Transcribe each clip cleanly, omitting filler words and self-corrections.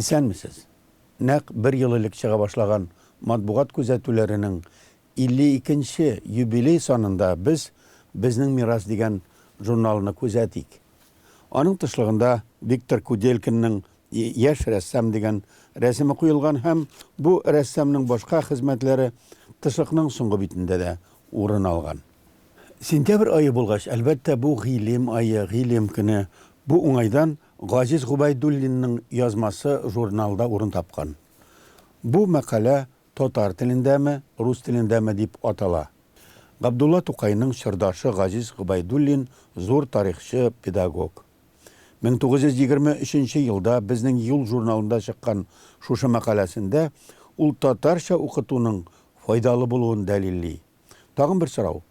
Исәнмесез? Нәq bir ел элек чыга башлаган матбугат күзәтүләренең 52-нче юбилей санында безнең мирас дигән журналны күзәтик. Аның тышлыгында Виктор Куделькинның яшь рәссам дигән рәсеме куелган һәм бу рәссамның башка хезмәтләре тышлыкның соңгы битендә дә урын алган. Сентябрь айы булгач, әлбәттә бу гыйлем айы, гыйлем көне, бу уңайдан Газиз Губайдуллинның язмасы журналда урын тапкан. Бу мәкалә татар телендәме, рус телендәме дип атала. Габдулла Тукайның чырдашы Газиз Губайдуллин зур тарихчы, педагог. 1923 елда безнең ел журналында чыккан шушы мәкаләсендә ул татарча укытуның файдалы булуын дәлилли. Тагын бер сорау.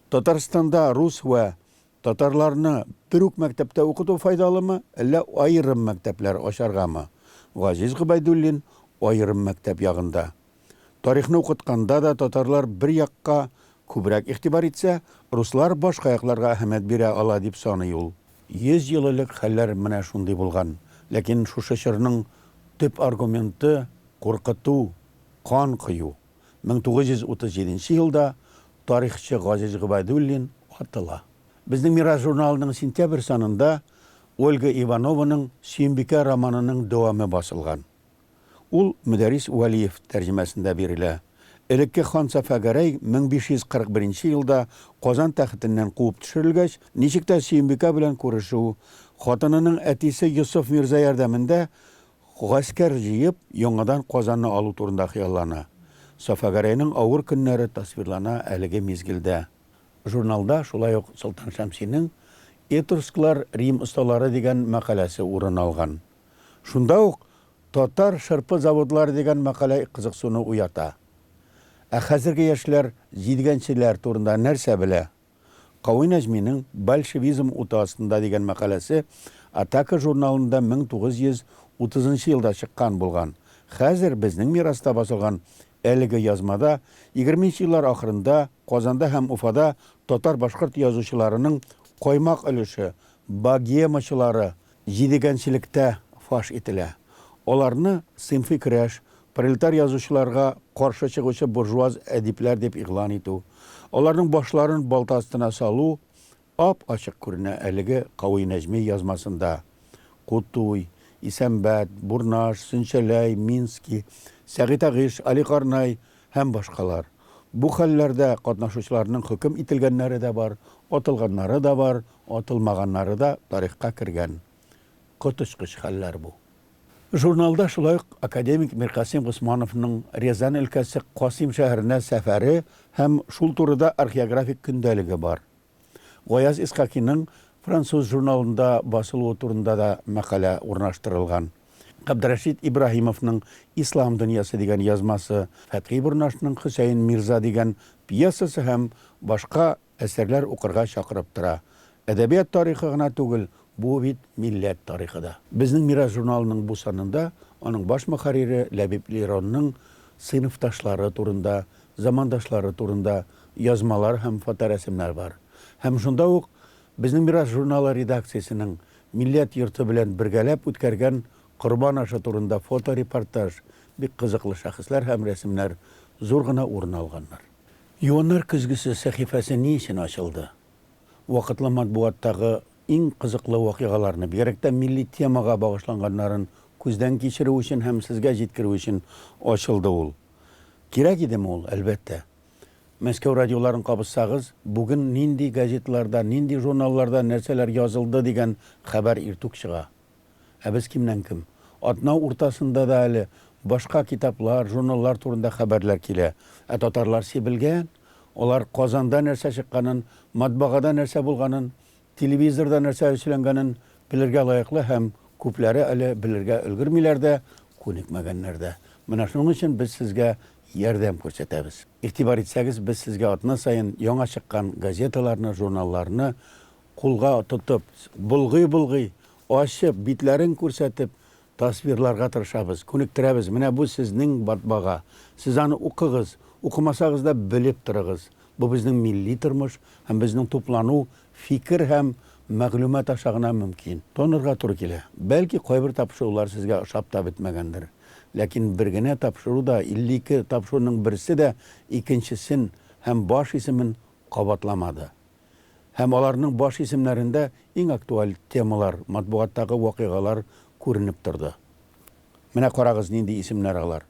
Татарстанда рус вә татарларны бер үк мәктәптә укыту файдалымы, әллә айрым мәктәпләр ачаргамы? Газиз Губайдуллин айрым мәктәп ягында. Тарихны укытканда да татарлар бер якка күбрәк игътибар итсә, руслар башка якларга әһәмият бирә ала дип саный ул. 100 ел элек хәлләр менә шундый булган. Ләкин шушы чорның төп аргументы куркыту, кан кыю. 1937 елда тарихчы Газиз Губайдуллин атыла. Безнең мирас журналының сентябрь санында Ольга Иванованың Сөембикә романының дәвамы басылган. Ул Мөдәррис Вәлиев тәрҗемәсендә бирелә. Элекке хан Сафагәрәй 1541 елда Казан тәхетеннән куып төшерелгәч, ничек тә Сөембикә белән күрешү, хатынының әтисе Йосыф Мирза ярдәмендә гаскәр җыеп, яңадан Казанны алу турында хыяллана. Сафагәрәйнең авыр көннәре тасвирлана әлеге мизгелдә. Журналда шулай ук Солтан Шәмсинең «Этрусклар Рим осталары» дигән мәкаләсе урын алган. Шунда ук татар шырпы заводлары дигән мәкалә кызыксыну уята. Ә хәзерге яшьләр, җидегенчеләр турында нәрсә белә? Кавый Нәҗминең «Большевизм утасында» дигән мәкаләсе Атака журналында 1930 елда чыккан булган. Хәзер безнең мираста басылган әлеге язмада 20 еллар ахырында Казанда һәм Уфада татар-башкорт язучыларының каймак өлеше, богемачылары җидегенчелектә фаш ителә. Аларны сыйнфи көрәш, пролетар язучыларга каршы чыгучы буржуаз әдипләр дип игълан итү, аларның башларын балта астына салу ап-ачык күренә әлеге Кавый Нәҗми язмасында. Кутуй, Исәнбәт, Бурнаш, Сөнчәләй, Мински, Сәгыйть Агыш, Али Карнай һәм башкалар. Бу хәлләрдә катнашучыларның хөкем ителгәннәре дә бар, атылганнары да бар, атылмаганнары да тарихка кергән. Коточкыч хәлләр бу. Журналда шулай ук академик Миркасим Госмановның Рязань өлкәсе Касим шәһәренә сәфәре һәм шул турыда археографик көндәлеге бар. Гаяз Исхакиның француз журналында басылуы турында да мәкалә урнаштырылган. Габдрашид Ибраһимовның «Ислам дөньясы» дигән язмасы, Фәтхи Бурнашның «Хөсәйн Мирза» дигән пьесасы һәм башка әсәрләр укырга чакырып тора. Әдәбият тарихы гына түгел, бу бит милләт тарихы да. Безнең мирас журналының бу санында аның баш мөхәррире Ләбиб Лиронның сыйныфташлары турында, замандашлары турында язмалар һәм фоторәсемнәр бар. Һәм шунда ук безнең мирас журналы редакциясенең милләт йорты белән бергәләп үткәргән Корбан ашы турында фоторепортаж, бик кызыклы шәхесләр һәм рәсемнәр зур гына урын алганнар. Юаннар көзгесе сәхифәсе ни өчен ачылды? Вакытлы матбугаттагы иң кызыклы вакыйгаларны, бигрәк тә милли темага багышланганнарын күздән кичерү өчен һәм сезгә җиткерү өчен ачылды ул. Кирәк идеме ул, әлбәттә. Мәскәү радиоларын кабызсагыз, бүген нинди газетларда, нинди журналларда нәрсәләр язылды дигән хәбәр иртүк чыга. Ә без кимнән кем? Атнау уртасында да әле башка китаплар, журналлар турында хәбәрләр килә. Ә татарлар сибелгән, алар Казанда нәрсә чыкканын, матбагада нәрсә булганын, телевизорда нәрсә эшләнгәнен белергә лаеклы һәм күпләре әле белергә өлгермиләр дә, күнекмәгәннәр дә. Менә шуның өчен без сезгә ярдәм күрсәтәбез. Игътибар итсәгез, без сезгә атна саен яңа чыккан газеталарны, журналларны кулга тотып, булгый-булгый ачып, битләрен күрсәтеп, тасвирларга тырышабыз, күнектерәбез. Менә бу сезнең матбага. Сез аны укыгыз, укымасагыз да белеп торыгыз. Бу безнең милли тормыш һәм безнең туплану, фикер һәм мәгълүмат ашагына мөмкин. Тонырга туры килә. Бәлки кайбер тапшырулар сезгә ошап та бетмәгәндер. Ләкин бер генә тапшыру да 52 тапшыруның берсе дә икенчесен һәм баш исемен кабатламады. Һәм аларның баш исемнәрендә иң актуаль темалар, матбугаттагы вакыйгалар күренеп торды. Менә карагыз нинди исемнәр алар.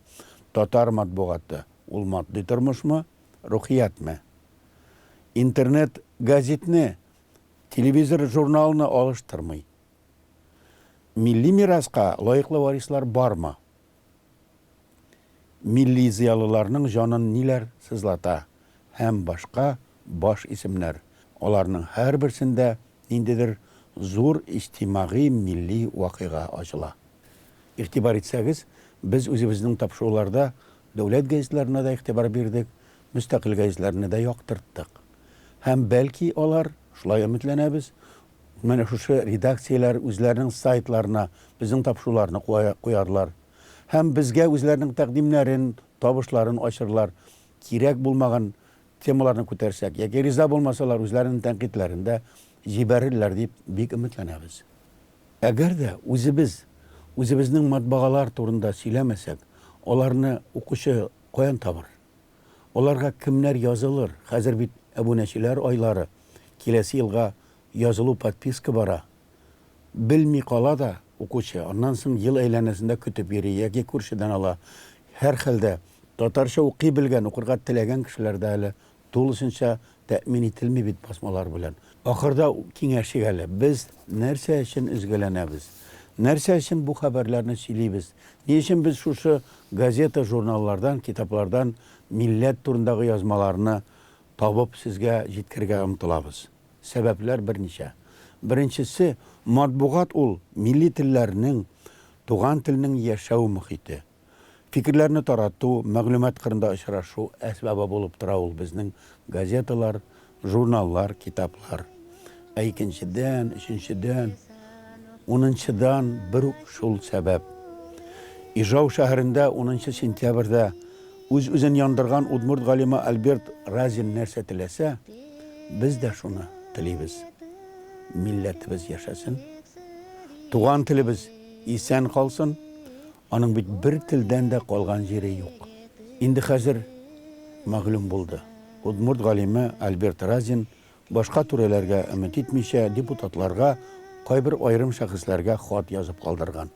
Татар матбугаты, ул матди тормышмы, рухиятмы? Интернет газетне, телевизор журналны алыштырмый. Милли мираска лаеклы варислар бармы? Милли зыялыларның жанын ниләр сызлата? Һәм башка баш исемнәр. Аларның һәр берсендә ниндидер зур иҗтимагый милли вакыйга ачыла. Игътибар итсәгез, без үзебезнең тапшыруларда дәүләт гәзитләренә дә игътибар бирдек, мөстәкыйль гәзитләрне дә яктырттык. Һәм бәлки алар, шулай өметләнәбез, менә шушы редакцияләр үзләренең сайтларына безнең тапшыруларны куярлар. Һәм безгә үзләренең тәкъдимнәрен, табышларын ачырлар. Кирәк булмаган темаларны күтәрсәк, яки риза булмасалар үзләренең тәнкыйтьләрендә җибәрерләр дип бик өметләнәбез. Әгәр дә үзебезнең матбагалар турында сөйләмәсәк, аларны укучы каян табыр? Аларга кемнәр язылыр? Хәзер бит абунәчеләр айлары, киләсе елга язылу подписка бара. Белми кала да укучы, аннан соң ел әйләнәсендә көтеп йөри, яки күршедән ала. Һәр хәлдә татарча укый белгән, укырга теләгән кешеләрдә әле тулысынча тәэмин ителми бит басмалар белән. Ахырда киңәшик әле, без нәрсә өчен изгеләнәбез? Нәрсә өчен бу хәбәрләрне сөйлибез? Ни өчен без шушы газета, журналлардан, китаплардан милләт турындагы язмаларны табып сезгә җиткергә омтылабыз? Сәбәпләр берничә. Беренчесе, матбугат ул милли телләрнең, туган телнең яшәү мөхите. Фикерләрне тарату, мәгълүмат кырында очрашу әсбабы булып тора ул безнең газеталар, журналлар, китаплар. Икенчедән, өченчедән, 10-дан бер шул сәбәп. Ижау шәһәрендә 10 сентябрьдә үз-үзен яндырган Удмурт галиме Альберт Разин нәрсә теләсә, без дә шуны телибез. Милләтебез яшәсен, туган телебез исән калсын, аның бит бер телдән дә калган җире юк. Инде хәзер мәгълүм булды. Удмурт галиме Альберт Разин башка түрәләргә өмет итмичә депутатларга, кайбер айрым шәхесләргә хат язып калдырган.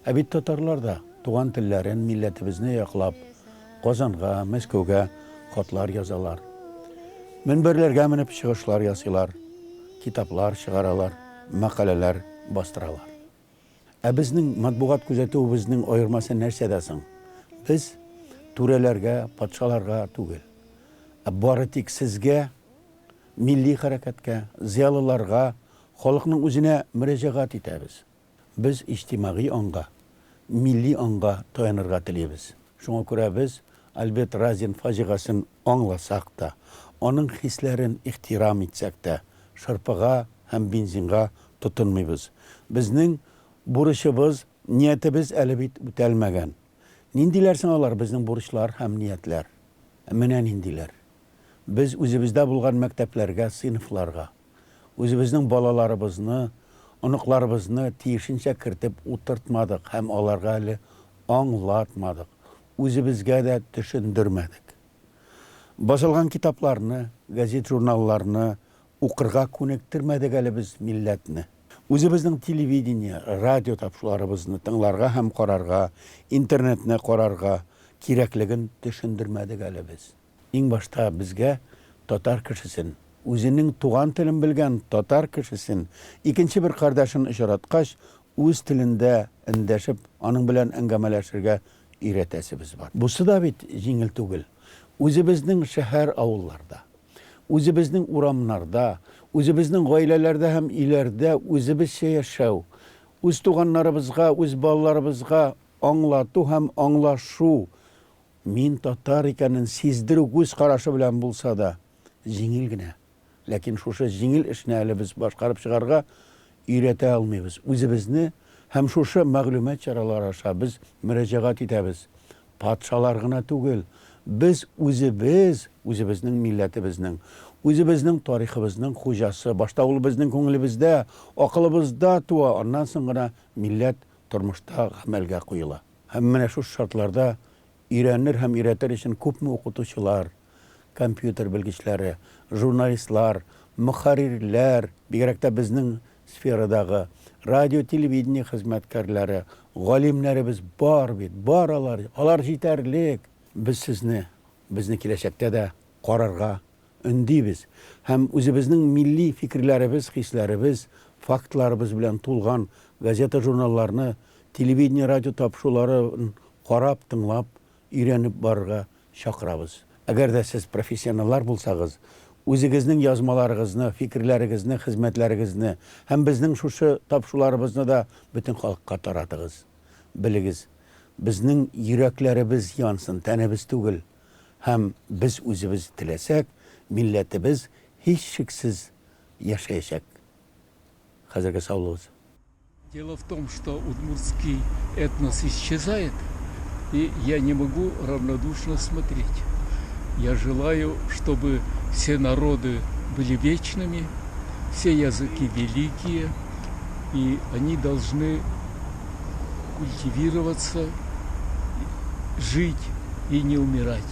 Ә бит татарлар да туган телләрен, милләтебезне яклап, Казанга, Мәскәүгә хатлар язалар. Мөнбәрләргә менеп чыгышлар ясыйлар, китаплар чыгаралар, мәкаләләр бастыралар. Ә безнең матбугат күзәтүебезнең аермасы нәрсәдә соң? Без түрәләргә, патшаларга түгел, бары тик сезгә, милли хәрәкәткә, зыялыларга, халыкның үзенә мөрәҗәгать итәбез. Без иҗтимагый аңга, милли аңга таянырга телибез. Шуңа күрә без Альберт Разин фаҗигасын аңласак та, аның хисләрен ихтирам итсәк тә, шырпыга һәм бензинга тотынмыйбыз. Безнең бурычыбыз, ниятебез әле бит үтәлмәгән. Ниндиләр соң алар безнең бурычлар һәм ниятләр? Менә ниндиләр? Без үзебездә булган мәктәпләргә, сыйныфларга, үзебезнең балаларыбызны, оныкларыбызны тиешенчә кертеп утыртмадык һәм аларга әле аңлатмадык. Үзебезгә дә төшендермәдек. Басылган китапларны, газет журналларны укырга күнектермәдек әле без милләтне. Үзебезнең телевидение, радио тапшыруларыбызны тыңларга һәм карарга, интернетны карарга кирәклеген төшендермәдек әле без. Иң башта безгә татар кешесен, үзенең туган телен белгән татар кешесен, икенче бер кардәшен очраткач, үз телендә эндәшеп, аның белән әңгәмәләшергә өйрәтәсебез бар. Бусы да бит җиңел түгел. Үзебезнең шәһәр авылларда, үзебезнең урамнарда, үзебезнең гаиләләрдә һәм иләрдә үзебезчә яшәү, үз туганнарыбызга, үз балаларыбызга аңлату һәм аңлашу, мин татар икәнен сиздерү үз карашы белән булса да җиңел генә. Ләкин шушы җиңел эшне әле без башкарып чыгарга өйрәтә алмыйбыз. Үзебезне һәм шушы мәгълүмат чаралары аша без мөрәҗәгать итәбез. Патшалар гына түгел, без үзебезнең милләтебезнең, Үзебезнең тарихыбызның хуҗасы, башта ул безнең күңелебездә, акылыбызда туа, аннан соң гына милләт тормышта гамәлгә куела. Һәм менә шул шартларда өйрәнер һәм өйрәтер өчен күпме укытучылар, компьютер белгечләре, журналистлар, мөхәррирләр, бигрәк тә безнең сферадагы радио, телевидение хезмәткәрләре, галимнәребез бар бит, баралар, алар җитәрлек. Без сезне, безне киләчәктә дә карарга өндибез. Һәм үзебезнең милли фикерләребез, хисләребез, фактларыбыз белән тулган газета, журналларны, телевидение, радио тапшыруларын карап, тыңлап, өйрәнеп барырга чакырабыз. Әгәр дә сез профессионаллар булсагыз, үзегезнең язмаларыгызны, фикерләрегезне, хезмәтләрегезне һәм безнең шушы тапшыруларыбызны да бөтен халыкка таратыгыз. Белегез, безнең йөрәкләребез янсын, тәнебез түгел. Һәм без үзебез теләсәк, милләтебез һич шиксез яшәячәк. Хәзергә саулыгыз. Дело в том, что удмуртский этнос исчезает, и я не могу равнодушно смотреть. Я желаю, чтобы все народы были вечными, все языки великие, и они должны культивироваться, жить и не умирать.